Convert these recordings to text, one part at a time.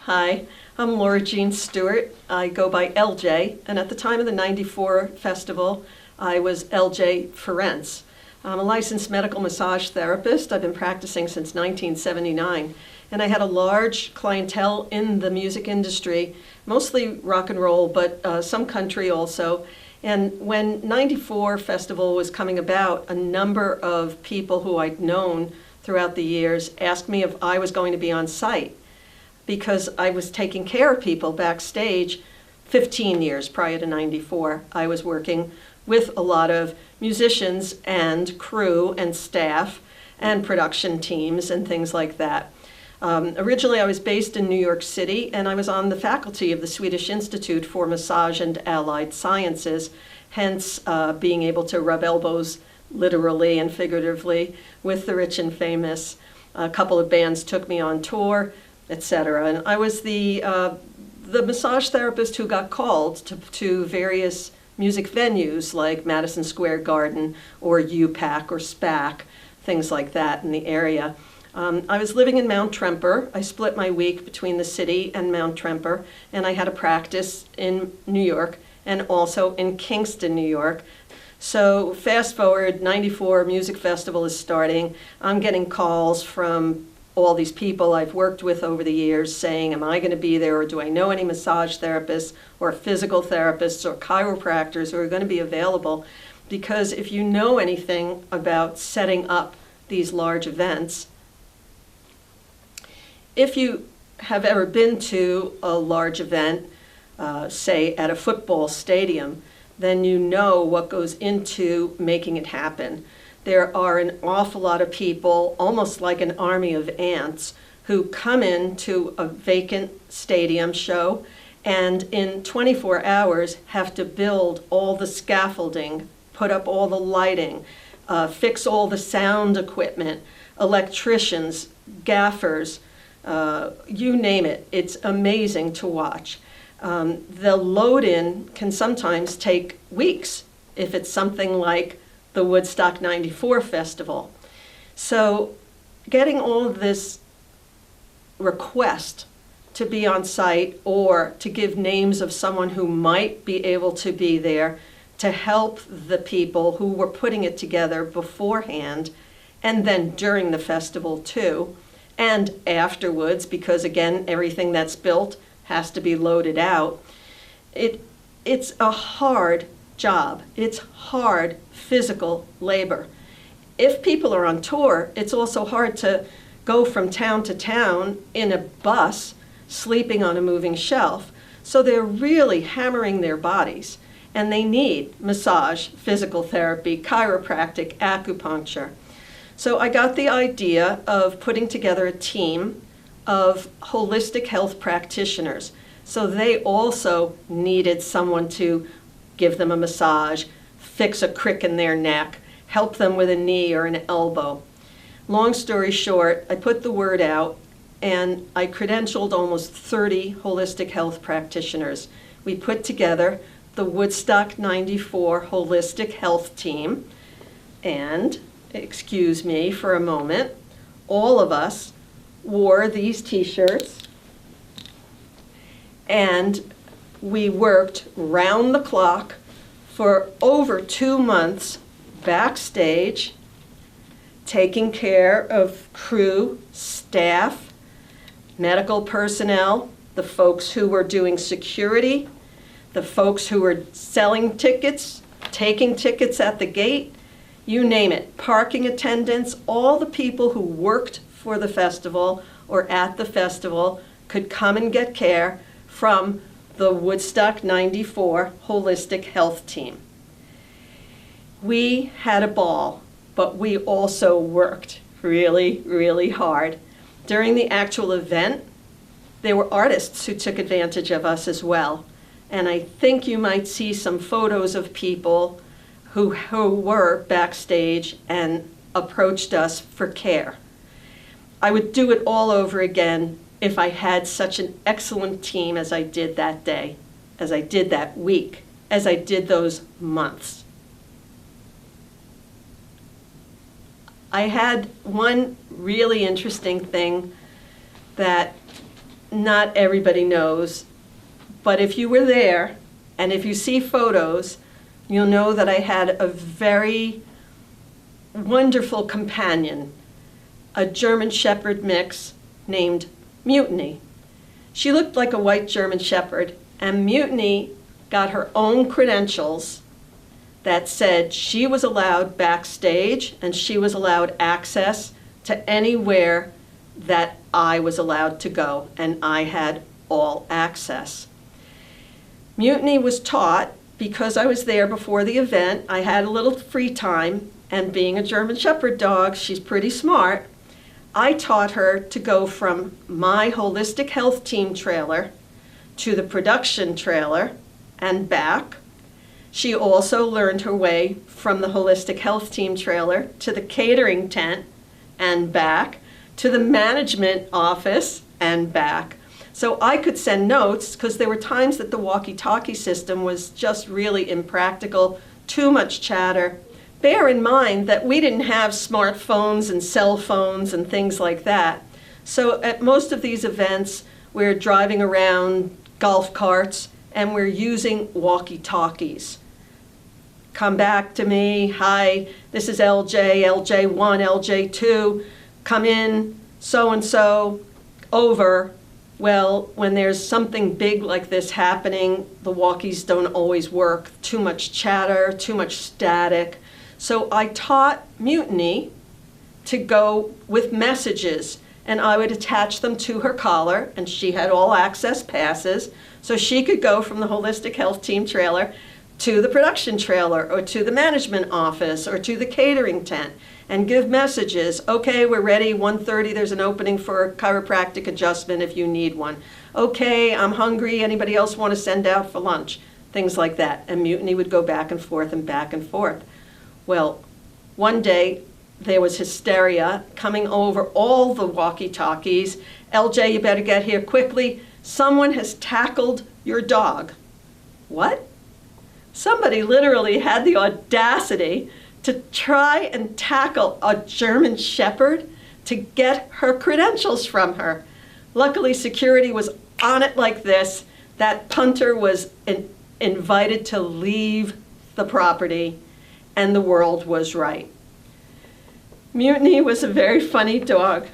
Hi, I'm Laura Jean Stewart. I go by LJ, and at the time of the '94 festival, I was LJ Ferenc. I'm a licensed medical massage therapist. I've been practicing since 1979, and I had a large clientele in the music industry, mostly rock and roll, but some country also. And when '94 festival was coming about, a number of people who I'd known throughout the years asked me if I was going to be on site, because I was taking care of people backstage. 15 years prior to '94, I was working with a lot of musicians and crew and staff and production teams and things like that. Originally, I was based in New York City, and I was on the faculty of the Swedish Institute for Massage and Allied Sciences, hence being able to rub elbows literally and figuratively with the rich and famous. A couple of bands took me on tour, etc. And I was the massage therapist who got called to various music venues like Madison Square Garden or UPAC or SPAC, things like that in the area. I was living in Mount Tremper. I split my week between the city and Mount Tremper, and I had a practice in New York and also in Kingston, New York. So fast forward, '94 Music Festival is starting. I'm getting calls from all these people I've worked with over the years saying, am I going to be there, or do I know any massage therapists or physical therapists or chiropractors who are going to be available? Because if you know anything about setting up these large events, if you have ever been to a large event, say at a football stadium, then you know what goes into making it happen. There are an awful lot of people, almost like an army of ants, who come into a vacant stadium show and in 24 hours have to build all the scaffolding, put up all the lighting, fix all the sound equipment, electricians, gaffers, you name it. It's amazing to watch. The load-in can sometimes take weeks if it's something like the Woodstock '94 festival. So getting all of this request to be on site or to give names of someone who might be able to be there to help the people who were putting it together beforehand and then during the festival too, and afterwards, because again, everything that's built has to be loaded out. It's a hard job. It's hard physical labor. If people are on tour, it's also hard to go from town to town in a bus, sleeping on a moving shelf. So they're really hammering their bodies, and they need massage, physical therapy, chiropractic, acupuncture. So I got the idea of putting together a team of holistic health practitioners. So they also needed someone to give them a massage, fix a crick in their neck, help them with a knee or an elbow. Long story short, I put the word out and I credentialed almost 30 holistic health practitioners. We put together the Woodstock '94 Holistic Health Team, and, excuse me for a moment, all of us wore these t-shirts and we worked round the clock for over 2 months backstage, taking care of crew, staff, medical personnel, the folks who were doing security, the folks who were selling tickets, taking tickets at the gate, you name it, parking attendants, all the people who worked for the festival or at the festival could come and get care from the Woodstock '94 Holistic Health Team. We had a ball, but we also worked really, really hard. During the actual event, there were artists who took advantage of us as well. And I think you might see some photos of people who were backstage and approached us for care. I would do it all over again if I had such an excellent team as I did that day, as I did that week, as I did those months. I had one really interesting thing that not everybody knows, but if you were there and if you see photos, you'll know that I had a very wonderful companion, a German Shepherd mix named Mutiny. She looked like a white German Shepherd, and Mutiny got her own credentials that said she was allowed backstage and she was allowed access to anywhere that I was allowed to go, and I had all access. Mutiny was taught, because I was there before the event, I had a little free time, and being a German Shepherd dog, she's pretty smart. I taught her to go from my holistic health team trailer to the production trailer and back. She also learned her way from the holistic health team trailer to the catering tent and back, to the management office and back. So I could send notes, because there were times that the walkie-talkie system was just really impractical, too much chatter. Bear in mind that we didn't have smartphones and cell phones and things like that. So at most of these events, we're driving around golf carts and we're using walkie-talkies. Come back to me, hi, this is LJ, LJ1, LJ2, come in, so-and-so, over. Well, when there's something big like this happening, the walkies don't always work. Too much chatter, too much static. So I taught Mutiny to go with messages, and I would attach them to her collar, and she had all access passes, so she could go from the holistic health team trailer to the production trailer, or to the management office, or to the catering tent, and give messages. Okay, we're ready, 1:30, there's an opening for a chiropractic adjustment if you need one. Okay, I'm hungry, anybody else want to send out for lunch? Things like that. And Mutiny would go back and forth and back and forth. Well, one day there was hysteria coming over all the walkie-talkies. LJ, you better get here quickly. Someone has tackled your dog. What? Somebody literally had the audacity to try and tackle a German Shepherd to get her credentials from her. Luckily, security was on it like this. That punter was invited to leave the property, and the world was right. Mutiny was a very funny dog.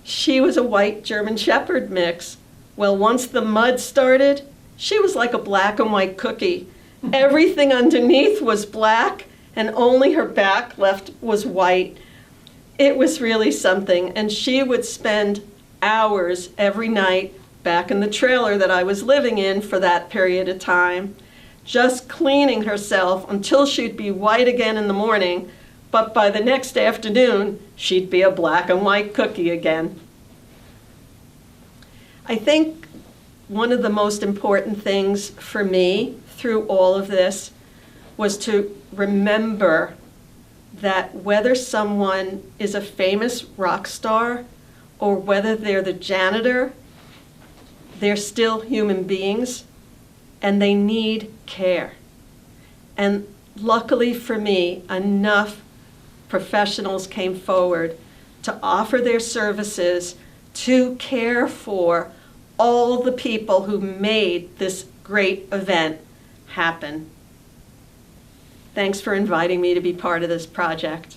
She was a white German Shepherd mix. Well, once the mud started, she was like a black and white cookie. Everything underneath was black, and only her back left was white. It was really something, and she would spend hours every night back in the trailer that I was living in for that period of time, just cleaning herself until she'd be white again in the morning, but by the next afternoon, she'd be a black and white cookie again. I think one of the most important things for me through all of this was to remember that whether someone is a famous rock star or whether they're the janitor, they're still human beings and they need care. And luckily for me, enough professionals came forward to offer their services to care for all the people who made this great event happen. Thanks for inviting me to be part of this project.